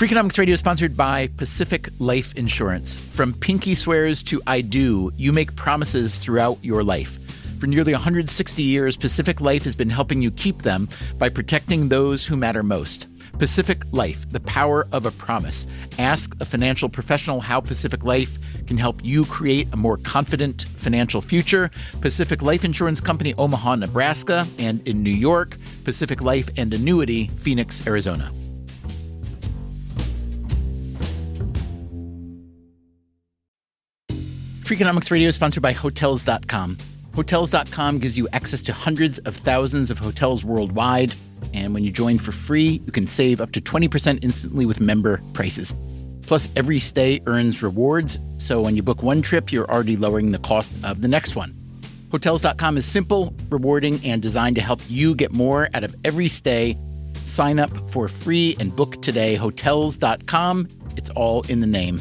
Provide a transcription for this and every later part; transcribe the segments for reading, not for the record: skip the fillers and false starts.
Freakonomics Radio is sponsored by Pacific Life Insurance. From pinky swears to I do, you make promises throughout your life. For nearly 160 years, Pacific Life has been helping you keep them by protecting those who matter most. Pacific Life, the power of a promise. Ask a financial professional how Pacific Life can help you create a more confident financial future. Pacific Life Insurance Company, Omaha, Nebraska, and in New York, Pacific Life and Annuity, Phoenix, Arizona. Freakonomics Radio is sponsored by Hotels.com. Hotels.com gives you access to hundreds of thousands of hotels worldwide. And when you join for free, you can save up to 20% instantly with member prices. Plus, every stay earns rewards. So when you book one trip, you're already lowering the cost of the next one. Hotels.com is simple, rewarding, and designed to help you get more out of every stay. Sign up for free and book today. Hotels.com. It's all in the name.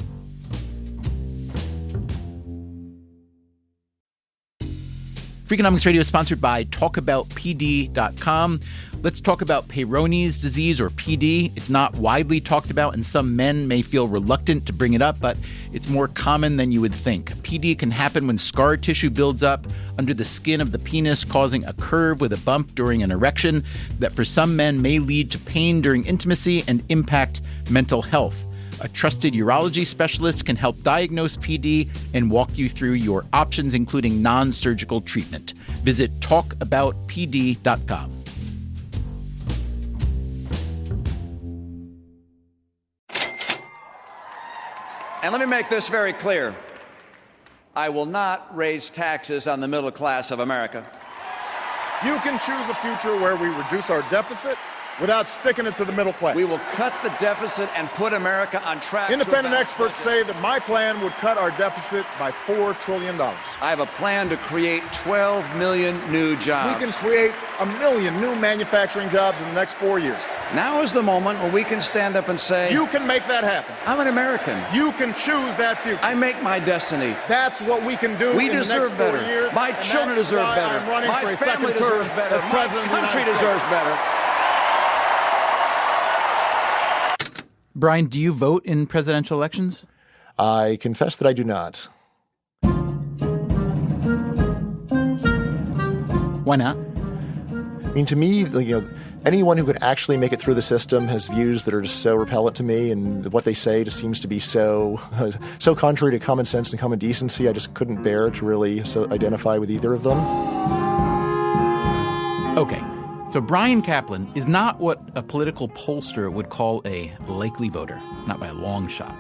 Freakonomics Radio is sponsored by TalkAboutPD.com. Let's talk about Peyronie's disease, or PD. It's not widely talked about, and some men may feel reluctant to bring it up, but it's more common than you would think. PD can happen when scar tissue builds up under the skin of the penis, causing a curve with a bump during an erection that for some men may lead to pain during intimacy and impact mental health. A trusted urology specialist can help diagnose PD and walk you through your options, including non-surgical treatment. Visit talkaboutpd.com. And let me make this very clear. I will not raise taxes on the middle class of America. You can choose a future where we reduce our deficit without sticking it to the middle class. We will cut the deficit and put America on track. Independent experts say that my plan would cut our deficit by $4 trillion. I have a plan to create 12 million new jobs. We can create 1 million new manufacturing jobs in the next 4 years. Now is the moment where we can stand up and say, you can make that happen. I'm an American. You can choose that future. I make my destiny. That's what we can do. We in deserve the next 4 better. years. My children deserve better. I'm running my for a family second term deserves better. as president My country deserves better. Brian, do you vote in presidential elections? I confess that I do not. Why not? I mean, to me, anyone who could actually make it through the system has views that are just so repellent to me, and what they say just seems to be so contrary to common sense and common decency. I just couldn't bear to really identify with either of them. Okay, so Brian Kaplan is not what a political pollster would call a likely voter, not by a long shot.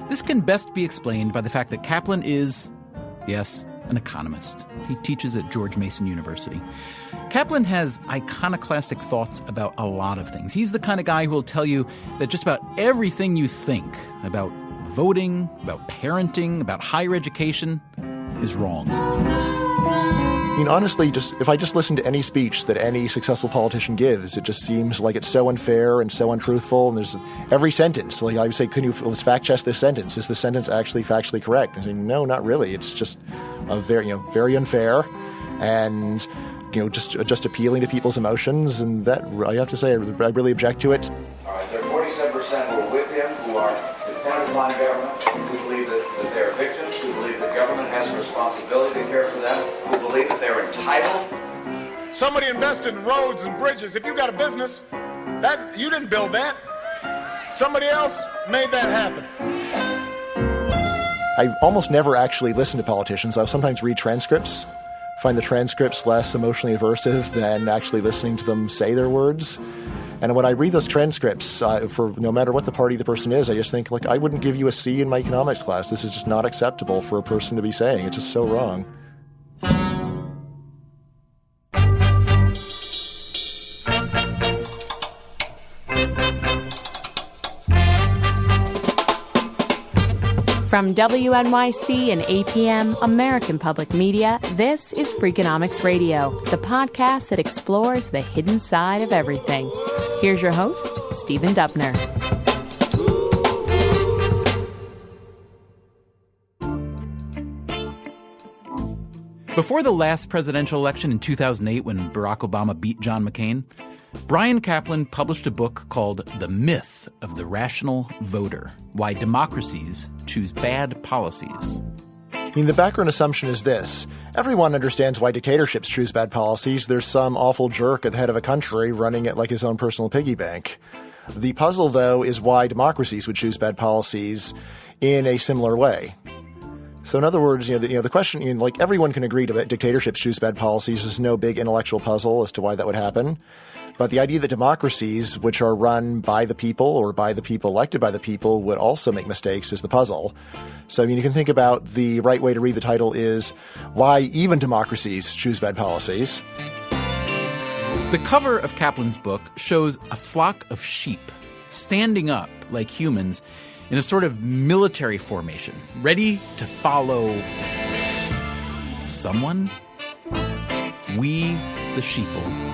This can best be explained by the fact that Kaplan is, yes, an economist. He teaches at George Mason University. Kaplan has iconoclastic thoughts about a lot of things. He's the kind of guy who will tell you that just about everything you think about voting, about parenting, about higher education is wrong. I mean, honestly, if I just listen to any speech that any successful politician gives, it just seems like it's so unfair and so untruthful. And there's every sentence, like I would say, let's fact check this sentence. Is the sentence actually factually correct? And I say, no, not really. It's just very unfair, and just appealing to people's emotions. And that, I have to say, I really object to it. All right, there are 47% who are with him, who are dependent upon government, who believe that they're victims, who believe that government has a responsibility to care for them, who believe that they're entitled. Somebody invested in roads and bridges. If you got a business, you didn't build that. Somebody else made that happen. I almost never actually listen to politicians. I'll sometimes read transcripts, find the transcripts less emotionally aversive than actually listening to them say their words. And when I read those transcripts, for no matter what the party the person is, I just think, I wouldn't give you a C in my economics class. This is just not acceptable for a person to be saying. It's just so wrong. From WNYC and APM, American Public Media, this is Freakonomics Radio, the podcast that explores the hidden side of everything. Here's your host, Stephen Dubner. Before the last presidential election in 2008, when Barack Obama beat John McCain, Bryan Caplan published a book called The Myth of the Rational Voter: Why Democracies Choose Bad Policies. I mean, the background assumption is this. Everyone understands why dictatorships choose bad policies. There's some awful jerk at the head of a country running it like his own personal piggy bank. The puzzle, though, is why democracies would choose bad policies in a similar way. So in other words, the question, like everyone can agree that dictatorships choose bad policies. There's no big intellectual puzzle as to why that would happen. But the idea that democracies, which are run by the people or by the people elected by the people, would also make mistakes is the puzzle. So, you can think about the right way to read the title is Why Even Democracies Choose Bad Policies. The cover of Caplan's book shows a flock of sheep standing up like humans in a sort of military formation, ready to follow someone? We, the Sheeple.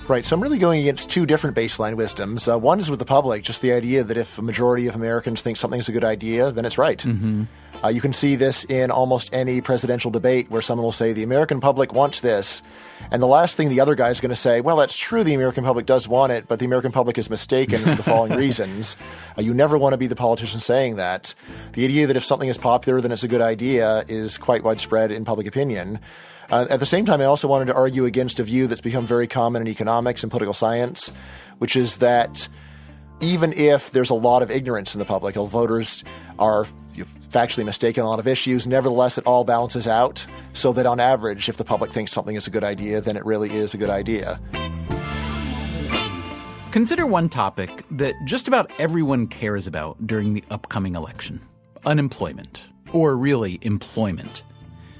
Right, so I'm really going against two different baseline wisdoms. One is with the public, just the idea that if a majority of Americans think something's a good idea, then it's right. Mm-hmm. You can see this in almost any presidential debate where someone will say, the American public wants this. And the last thing the other guy is going to say, well, that's true, the American public does want it, but the American public is mistaken for the following reasons. You never want to be the politician saying that. The idea that if something is popular, then it's a good idea is quite widespread in public opinion. At the same time, I also wanted to argue against a view that's become very common in economics and political science, which is that even if there's a lot of ignorance in the public, voters are factually mistaken on a lot of issues, nevertheless, it all balances out so that on average, if the public thinks something is a good idea, then it really is a good idea. Consider one topic that just about everyone cares about during the upcoming election: unemployment, or really employment.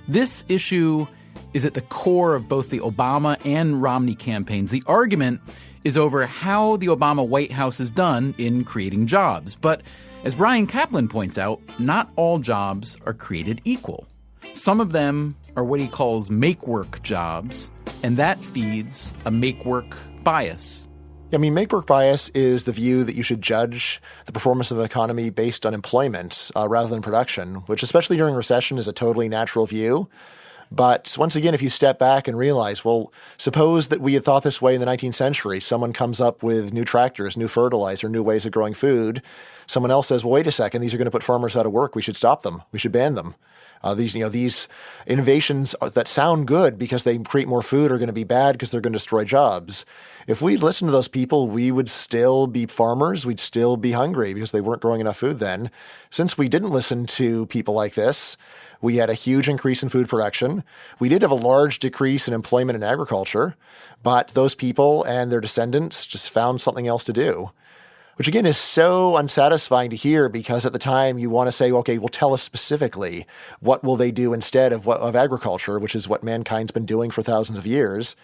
This issue is at the core of both the Obama and Romney campaigns. The argument is over how the Obama White House is done in creating jobs. But as Bryan Caplan points out, not all jobs are created equal. Some of them are what he calls make-work jobs, and that feeds a make-work bias. I mean, make-work bias is the view that you should judge the performance of an economy based on employment rather than production, which especially during recession is a totally natural view. But once again, if you step back and realize, well, suppose that we had thought this way in the 19th century. Someone comes up with new tractors, new fertilizer, new ways of growing food. Someone else says, well, wait a second, these are going to put farmers out of work. We should stop them. We should ban them. These innovations that sound good because they create more food are going to be bad because they're going to destroy jobs. If we'd listened to those people, we would still be farmers. We'd still be hungry because they weren't growing enough food then. Since we didn't listen to people like this, we had a huge increase in food production. We did have a large decrease in employment in agriculture, but those people and their descendants just found something else to do, which again is so unsatisfying to hear because at the time you want to say, okay, well, tell us specifically what will they do instead of agriculture, which is what mankind's been doing for thousands of years.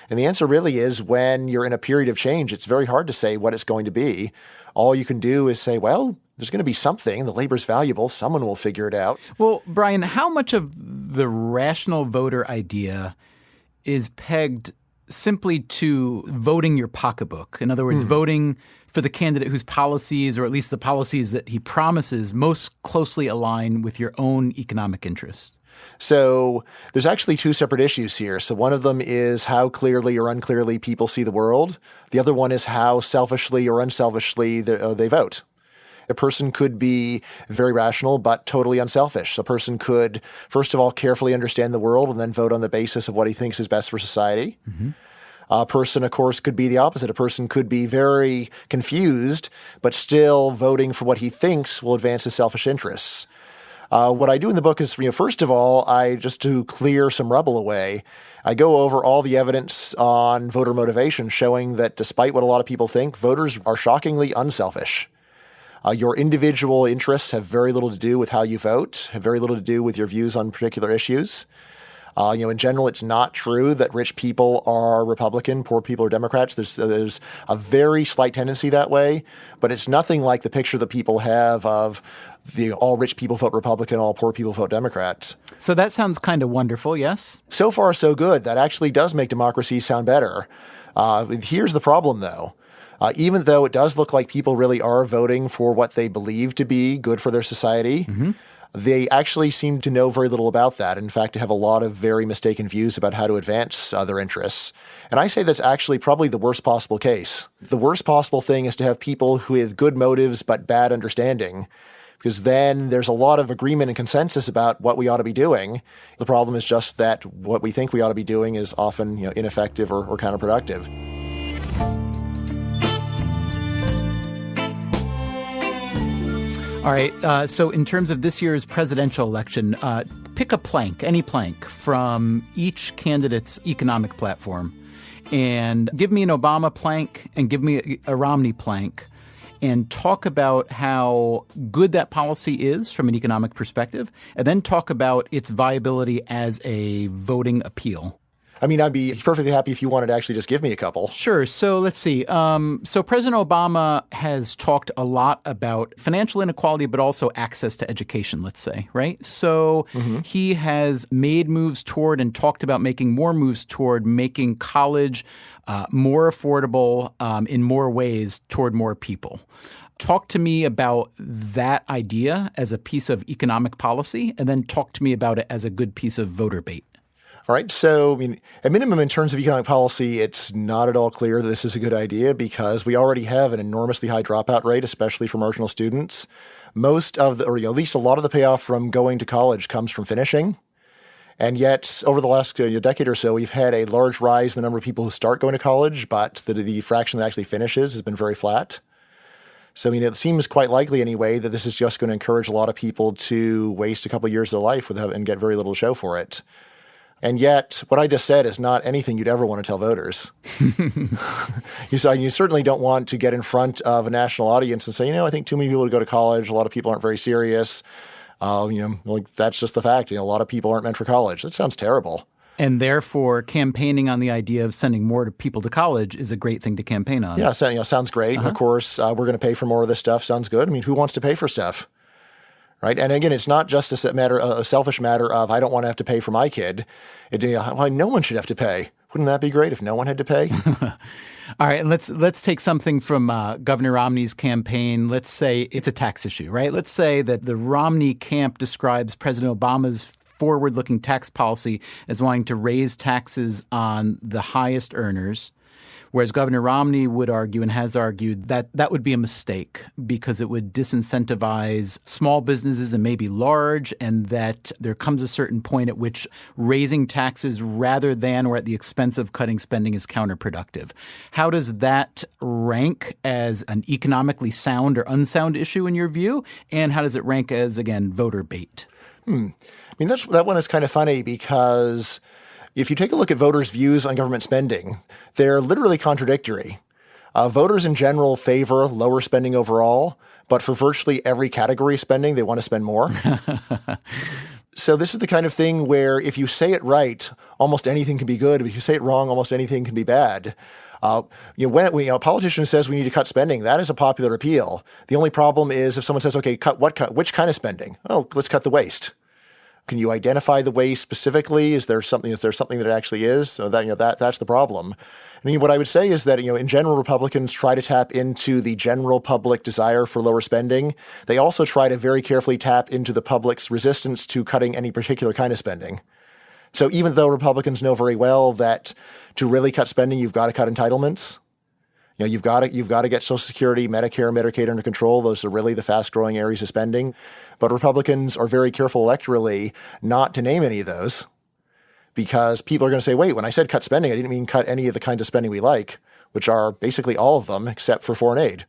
And the answer really is when you're in a period of change, it's very hard to say what it's going to be. All you can do is say, well, there's going to be something. The labor's valuable. Someone will figure it out. Well, Bryan, how much of the rational voter idea is pegged simply to voting your pocketbook? In other words, voting for the candidate whose policies, or at least the policies that he promises, most closely align with your own economic interests? So there's actually two separate issues here. So one of them is how clearly or unclearly people see the world. The other one is how selfishly or unselfishly they vote. A person could be very rational but totally unselfish. A person could, first of all, carefully understand the world and then vote on the basis of what he thinks is best for society. Mm-hmm. A person, of course, could be the opposite. A person could be very confused but still voting for what he thinks will advance his selfish interests. What I do in the book is, first of all, just to clear some rubble away, I go over all the evidence on voter motivation showing that despite what a lot of people think, voters are shockingly unselfish. Your individual interests have very little to do with how you vote, have very little to do with your views on particular issues. In general, it's not true that rich people are Republican, poor people are Democrats. There's a very slight tendency that way, but it's nothing like the picture that people have of all rich people vote Republican, all poor people vote Democrats. So that sounds kind of wonderful, yes? So far, so good. That actually does make democracy sound better. Here's the problem, though. Even though it does look like people really are voting for what they believe to be good for their society, they actually seem to know very little about that. In fact, they have a lot of very mistaken views about how to advance their interests. And I say that's actually probably the worst possible case. The worst possible thing is to have people who have good motives but bad understanding, because then there's a lot of agreement and consensus about what we ought to be doing. The problem is just that what we think we ought to be doing is often ineffective or counterproductive. All right. So in terms of this year's presidential election, pick a plank, any plank from each candidate's economic platform, and give me an Obama plank and give me a Romney plank, and talk about how good that policy is from an economic perspective, and then talk about its viability as a voting appeal. I mean, I'd be perfectly happy if you wanted to actually just give me a couple. Sure. So let's see. So President Obama has talked a lot about financial inequality, but also access to education, let's say, right? So he has made moves toward and talked about making more moves toward making college more affordable in more ways toward more people. Talk to me about that idea as a piece of economic policy, and then talk to me about it as a good piece of voter bait. All right. So, I mean, at minimum, in terms of economic policy, it's not at all clear that this is a good idea because we already have an enormously high dropout rate, especially for marginal students. Most of the, or at least a lot of the payoff from going to college comes from finishing. And yet, over the last decade or so, we've had a large rise in the number of people who start going to college, but the fraction that actually finishes has been very flat. So, I mean, it seems quite likely anyway that this is just going to encourage a lot of people to waste a couple of years of their life and get very little to show for it. And yet, what I just said is not anything you'd ever want to tell voters. You certainly don't want to get in front of a national audience and say, I think too many people would go to college. A lot of people aren't very serious. That's just the fact. A lot of people aren't meant for college. That sounds terrible. And therefore, campaigning on the idea of sending more people to college is a great thing to campaign on. Yeah, sounds great. And of course, we're going to pay for more of this stuff. Sounds good. I mean, who wants to pay for stuff? Right. And again, it's not just a selfish matter of I don't want to have to pay for my kid. No one should have to pay. Wouldn't that be great if no one had to pay? All right. And let's take something from Governor Romney's campaign. Let's say it's a tax issue, right? Let's say that the Romney camp describes President Obama's forward-looking tax policy as wanting to raise taxes on the highest earners, whereas Governor Romney would argue and has argued that that would be a mistake because it would disincentivize small businesses and maybe large, and that there comes a certain point at which raising taxes rather than or at the expense of cutting spending is counterproductive. How does that rank as an economically sound or unsound issue in your view? And how does it rank as, again, voter bait? I mean, that one is kind of funny because if you take a look at voters' views on government spending, they're literally contradictory. Voters in general favor lower spending overall, but for virtually every category of spending, they want to spend more. So this is the kind of thing where if you say it right, almost anything can be good. But if you say it wrong, almost anything can be bad. When a politician says we need to cut spending, that is a popular appeal. The only problem is if someone says, okay, which kind of spending? Oh, let's cut the waste. Can you identify the waste specifically? Is there something that it actually is? So that's the problem. I mean, what I would say is that, in general, Republicans try to tap into the general public desire for lower spending. They also try to very carefully tap into the public's resistance to cutting any particular kind of spending. So even though Republicans know very well that to really cut spending, you've got to cut entitlements. You've got to get Social Security, Medicare, Medicaid under control. Those are really the fast-growing areas of spending. But Republicans are very careful electorally not to name any of those because people are going to say, wait, when I said cut spending, I didn't mean cut any of the kinds of spending we like, which are basically all of them except for foreign aid.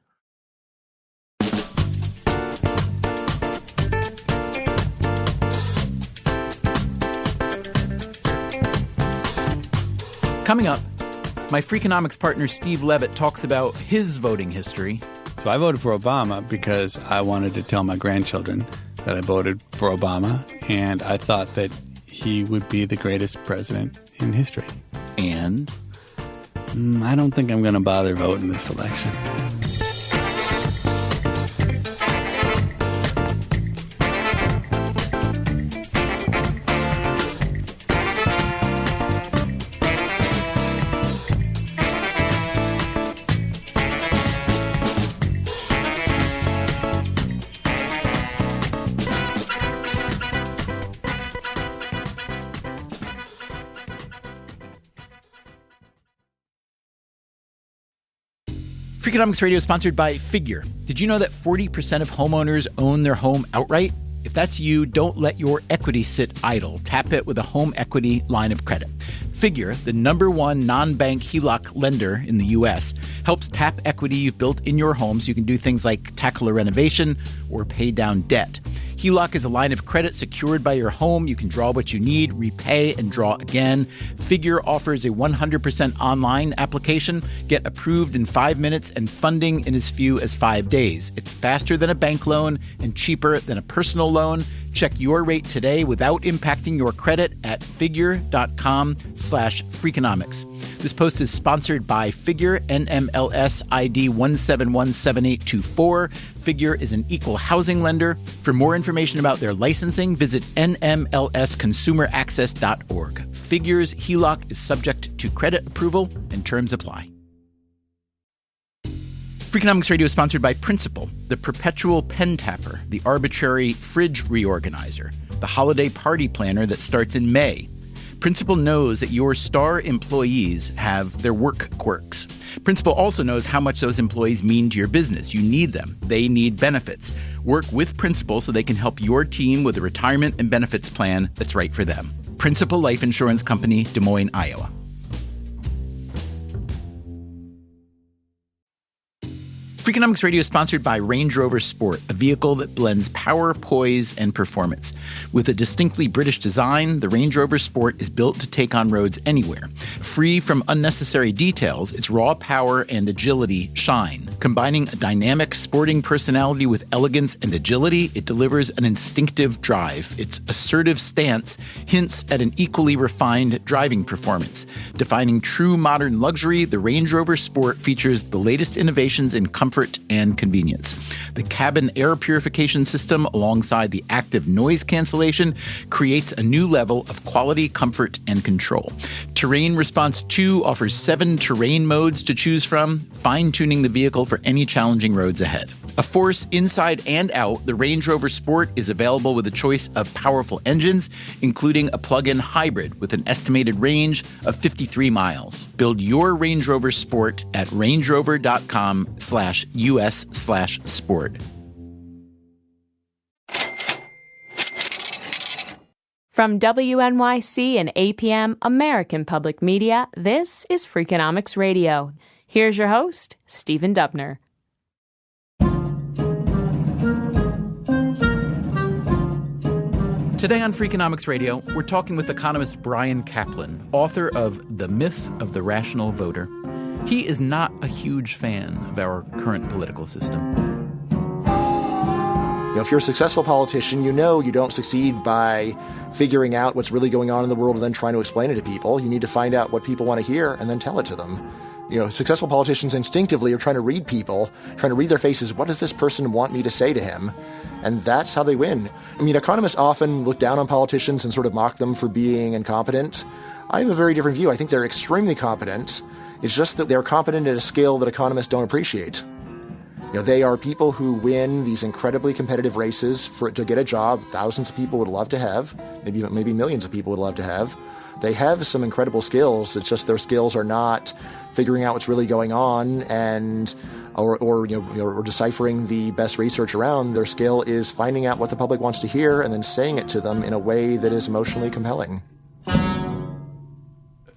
Coming up, my Freakonomics partner Steve Levitt talks about his voting history. So I voted for Obama because I wanted to tell my grandchildren that I voted for Obama, and I thought that he would be the greatest president in history. And? I don't think I'm going to bother voting this election. Freakonomics Radio is sponsored by Figure. Did you know that 40% of homeowners own their home outright? If that's you, don't let your equity sit idle. Tap it with a home equity line of credit. Figure, the #1 non-bank HELOC lender in the U.S., helps tap equity you've built in your home so you can do things like tackle a renovation or pay down debt. HELOC is a line of credit secured by your home. You can draw what you need, repay, and draw again. Figure offers a 100% online application. Get approved in 5 minutes and funding in as few as 5 days. It's faster than a bank loan and cheaper than a personal loan. Check your rate today without impacting your credit at figure.com/Freakonomics. This post is sponsored by Figure, NMLS ID 1717824. Figure is an equal housing lender. For more information about their licensing, visit nmlsconsumeraccess.org. Figure's HELOC is subject to credit approval and terms apply. Freakonomics Radio is sponsored by Principal, the perpetual pen tapper, the arbitrary fridge reorganizer, the holiday party planner that starts in May. Principal knows that your star employees have their work quirks. Principal also knows how much those employees mean to your business. You need them. They need benefits. Work with Principal so they can help your team with a retirement and benefits plan that's right for them. Principal Life Insurance Company, Des Moines, Iowa. Freakonomics Radio is sponsored by Range Rover Sport, a vehicle that blends power, poise, and performance. With a distinctly British design, the Range Rover Sport is built to take on roads anywhere. Free from unnecessary details, its raw power and agility shine. Combining a dynamic sporting personality with elegance and agility, it delivers an instinctive drive. Its assertive stance hints at an equally refined driving performance. Defining true modern luxury, the Range Rover Sport features the latest innovations in comfort and convenience. The cabin air purification system, alongside the active noise cancellation, creates a new level of quality, comfort, and control. Terrain Response 2 offers 7 terrain modes to choose from, fine-tuning the vehicle for any challenging roads ahead. A force inside and out, the Range Rover Sport is available with a choice of powerful engines, including a plug-in hybrid with an estimated range of 53 miles. Build your Range Rover Sport at rangerover.com/US/sport. From WNYC and APM, American Public Media, this is Freakonomics Radio. Here's your host, Stephen Dubner. Today on Freakonomics Radio, we're talking with economist Bryan Caplan, author of The Myth of the Rational Voter. He is not a huge fan of our current political system. If you're a successful politician, you know you don't succeed by figuring out what's really going on in the world and then trying to explain it to people. You need to find out what people want to hear and then tell it to them. Successful politicians instinctively are trying to read people, trying to read their faces. What does this person want me to say to him? And that's how they win. Economists often look down on politicians and sort of mock them for being incompetent. I have a very different view. I think they're extremely competent. It's just that they're competent at a scale that economists don't appreciate. They are people who win these incredibly competitive races to get a job thousands of people would love to have, maybe millions of people would love to have. They have some incredible skills. It's just their skills are not figuring out what's really going on or deciphering the best research around. Their skill is finding out what the public wants to hear and then saying it to them in a way that is emotionally compelling.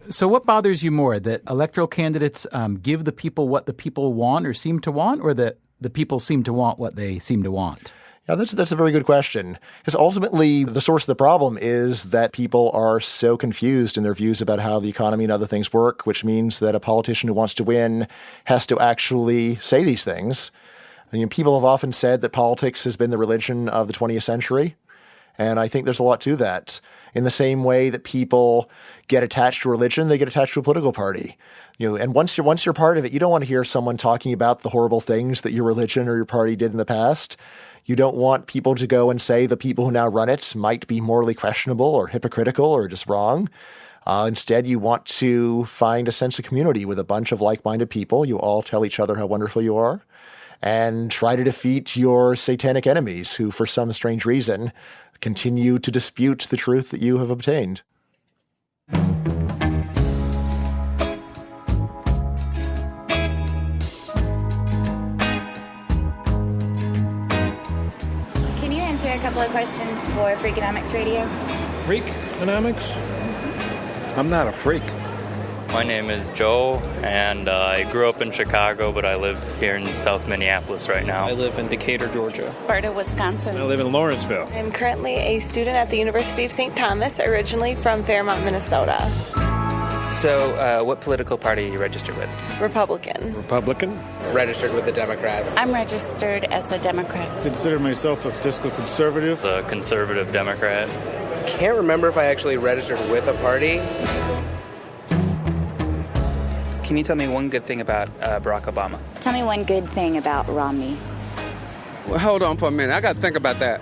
So what bothers you more, that electoral candidates give the people what the people want or seem to want, or that the people seem to want what they seem to want? Yeah, that's a very good question. Because ultimately, the source of the problem is that people are so confused in their views about how the economy and other things work, which means that a politician who wants to win has to actually say these things. People have often said that politics has been the religion of the 20th century. And I think there's a lot to that. In the same way that people get attached to religion, they get attached to a political party. And once you're part of it, you don't want to hear someone talking about the horrible things that your religion or your party did in the past. You don't want people to go and say the people who now run it might be morally questionable or hypocritical or just wrong. Instead, you want to find a sense of community with a bunch of like-minded people. You all tell each other how wonderful you are and try to defeat your satanic enemies who, for some strange reason, continue to dispute the truth that you have obtained. couple of questions for Freakonomics Radio. Freakonomics? I'm not a freak. My name is Joe, and I grew up in Chicago, but I live here in South Minneapolis right now. I live in Decatur, Georgia. Sparta, Wisconsin. I live in Lawrenceville. I'm currently a student at the University of St. Thomas, originally from Fairmont, Minnesota. So, what political party are you registered with? Republican. Republican? Registered with the Democrats. I'm registered as a Democrat. Consider myself a fiscal conservative. A conservative Democrat. Can't remember if I actually registered with a party. Can you tell me one good thing about Barack Obama? Tell me one good thing about Romney. Well, hold on for a minute. I got to think about that.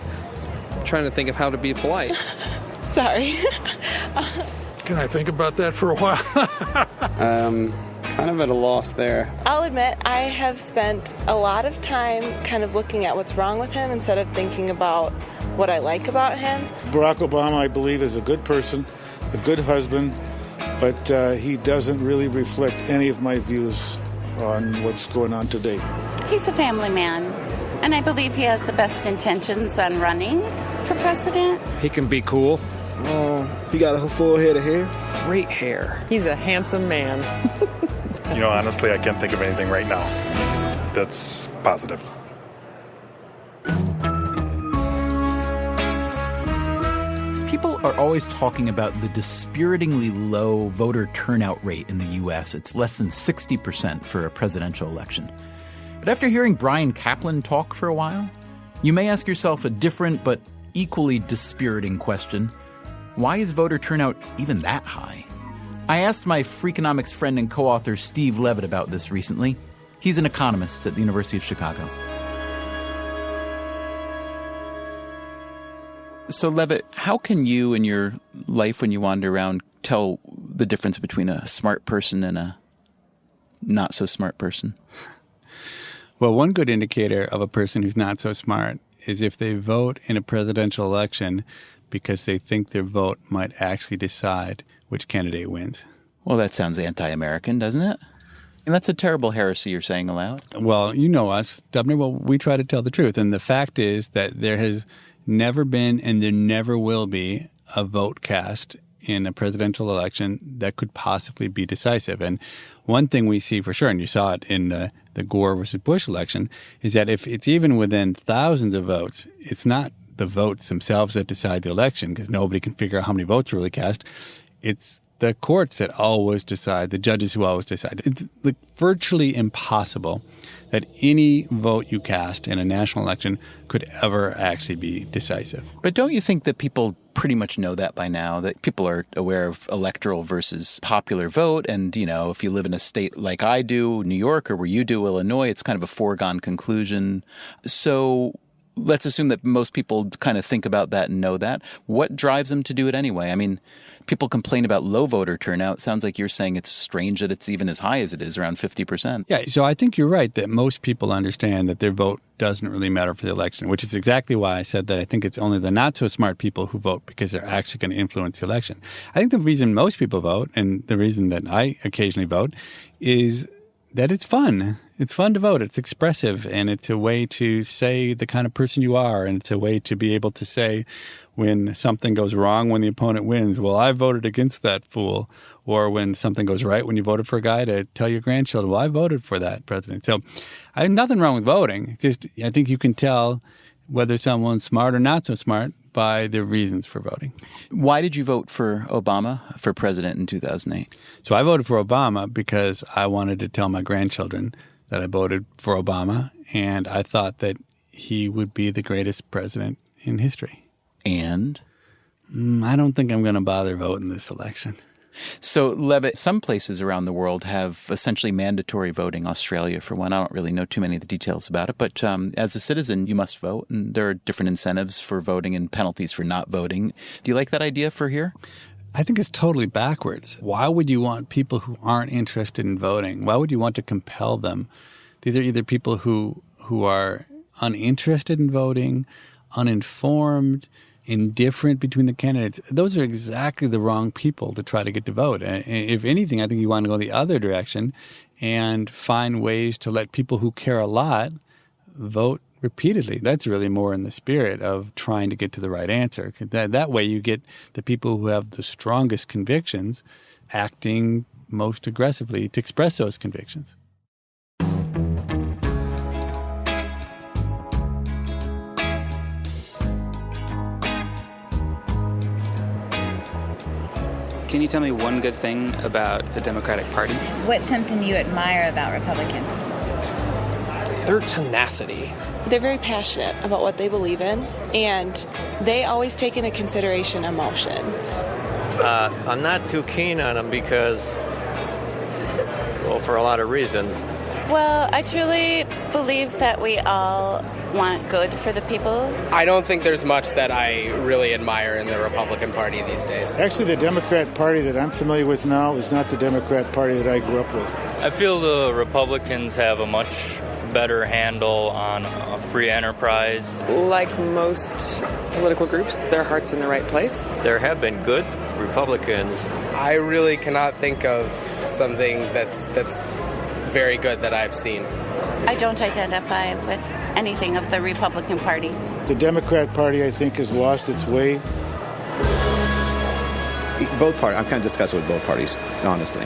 I'm trying to think of how to be polite. Sorry. Can I think about that for a while? Kind of at a loss there. I'll admit I have spent a lot of time kind of looking at what's wrong with him instead of thinking about what I like about him. Barack Obama, I believe, is a good person, a good husband, but he doesn't really reflect any of my views on what's going on today. He's a family man, and I believe he has the best intentions on running for president. He can be cool. He got a full head of hair. Great hair. He's a handsome man. Honestly, I can't think of anything right now that's positive. People are always talking about the dispiritingly low voter turnout rate in the U.S. It's less than 60% for a presidential election. But after hearing Brian Kaplan talk for a while, you may ask yourself a different but equally dispiriting question. Why is voter turnout even that high? I asked my Freakonomics friend and co-author Steve Levitt about this recently. He's an economist at the University of Chicago. So, Levitt, how can you in your life when you wander around tell the difference between a smart person and a not-so-smart person? Well, one good indicator of a person who's not so smart is if they vote in a presidential election because they think their vote might actually decide which candidate wins. Well, that sounds anti-American, doesn't it? And that's a terrible heresy you're saying aloud. Well, you know us, Dubner. Well, we try to tell the truth. And the fact is that there has never been and there never will be a vote cast in a presidential election that could possibly be decisive. And one thing we see for sure, and you saw it in the Gore versus Bush election, is that if it's even within thousands of votes, it's not the votes themselves that decide the election because nobody can figure out how many votes are really cast. It's the courts that always decide, the judges who always decide. It's virtually impossible that any vote you cast in a national election could ever actually be decisive. But don't you think that people pretty much know that by now, that people are aware of electoral versus popular vote? And, if you live in a state like I do, New York, or where you do, Illinois, it's kind of a foregone conclusion. So let's assume that most people kind of think about that and know that. What drives them to do it anyway? I mean, people complain about low voter turnout. Sounds like you're saying it's strange that it's even as high as it is, around 50%. Yeah, so I think you're right that most people understand that their vote doesn't really matter for the election, which is exactly why I said that I think it's only the not-so-smart people who vote because they're actually going to influence the election. I think the reason most people vote, and the reason that I occasionally vote, is that it's fun. It's fun to vote. It's expressive, and it's a way to say the kind of person you are, and it's a way to be able to say when something goes wrong when the opponent wins, well, I voted against that fool, or when something goes right when you voted for a guy to tell your grandchildren, well, I voted for that president. So I have nothing wrong with voting. Just I think you can tell whether someone's smart or not so smart by their reasons for voting. Why did you vote for Obama for president in 2008? So I voted for Obama because I wanted to tell my grandchildren that I voted for Obama, and I thought that he would be the greatest president in history. And? I don't think I'm going to bother voting this election. So, Levitt, some places around the world have essentially mandatory voting. Australia, for one. I don't really know too many of the details about it. But as a citizen, you must vote. And there are different incentives for voting and penalties for not voting. Do you like that idea for here? I think it's totally backwards. Why would you want people who aren't interested in voting? Why would you want to compel them? These are either people who are uninterested in voting, uninformed, indifferent between the candidates. Those are exactly the wrong people to try to get to vote. If anything, I think you want to go the other direction and find ways to let people who care a lot vote repeatedly. That's really more in the spirit of trying to get to the right answer. That way you get the people who have the strongest convictions acting most aggressively to express those convictions. Can you tell me one good thing about the Democratic Party? What's something you admire about Republicans? Their tenacity. They're very passionate about what they believe in, and they always take into consideration emotion. I'm not too keen on them because, well, for a lot of reasons. Well, I truly believe that we all want good for the people. I don't think there's much that I really admire in the Republican Party these days. Actually, the Democrat Party that I'm familiar with now is not the Democrat Party that I grew up with. I feel the Republicans have a much better handle on free enterprise. Like most political groups, their heart's in the right place. There have been good Republicans. I really cannot think of something that's very good that I've seen. I don't identify with anything of the Republican Party. The Democrat Party, I think, has lost its way. Both parties. I'm kind of disgusted with both parties, honestly.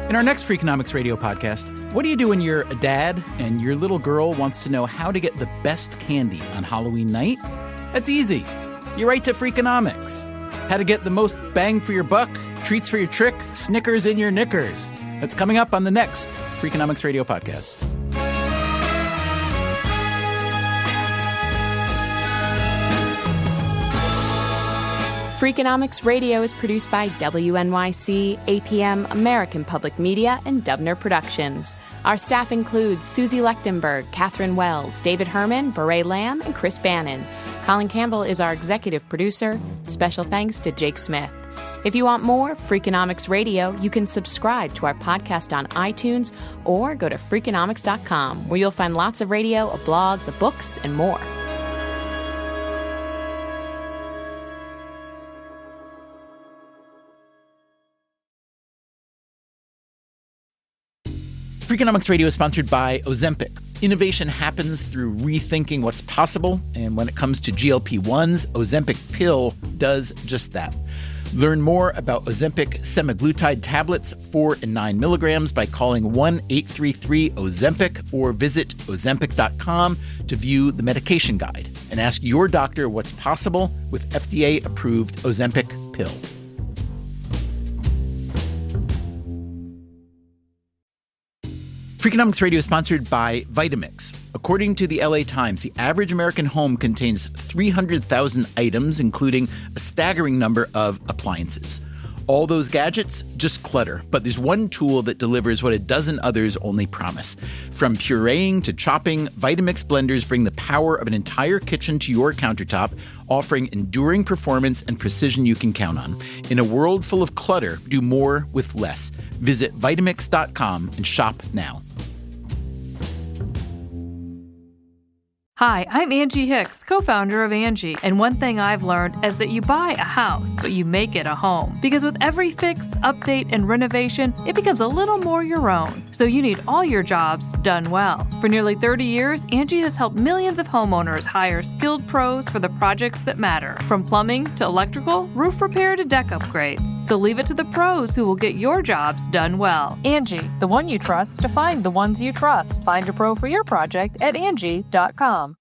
In our next Freakonomics Radio podcast, what do you do when you're a dad and your little girl wants to know how to get the best candy on Halloween night? That's easy. You write to Freakonomics. How to get the most bang for your buck, treats for your trick, Snickers in your knickers. That's coming up on the next Freakonomics Radio podcast. Freakonomics Radio is produced by WNYC, APM, American Public Media, and Dubner Productions. Our staff includes Susie Lechtenberg, Catherine Wells, David Herman, Beret Lamb, and Chris Bannon. Colin Campbell is our executive producer. Special thanks to Jake Smith. If you want more Freakonomics Radio, you can subscribe to our podcast on iTunes or go to Freakonomics.com, where you'll find lots of radio, a blog, the books, and more. Freakonomics Radio is sponsored by Ozempic. Innovation happens through rethinking what's possible, and when it comes to GLP-1s, Ozempic pill does just that. Learn more about Ozempic semaglutide tablets, 4 and 9 milligrams, by calling 1-833-OZEMPIC or visit Ozempic.com to view the medication guide and ask your doctor what's possible with FDA-approved Ozempic pill. Freakonomics Radio is sponsored by Vitamix. According to the LA Times, the average American home contains 300,000 items, including a staggering number of appliances. All those gadgets, just clutter. But there's one tool that delivers what a dozen others only promise. From pureeing to chopping, Vitamix blenders bring the power of an entire kitchen to your countertop, offering enduring performance and precision you can count on. In a world full of clutter, do more with less. Visit Vitamix.com and shop now. Hi, I'm Angie Hicks, co-founder of Angie, and one thing I've learned is that you buy a house, but you make it a home. Because with every fix, update, and renovation, it becomes a little more your own. So you need all your jobs done well. For nearly 30 years, Angie has helped millions of homeowners hire skilled pros for the projects that matter. From plumbing to electrical, roof repair to deck upgrades. So leave it to the pros who will get your jobs done well. Angie, the one you trust to find the ones you trust. Find a pro for your project at Angie.com.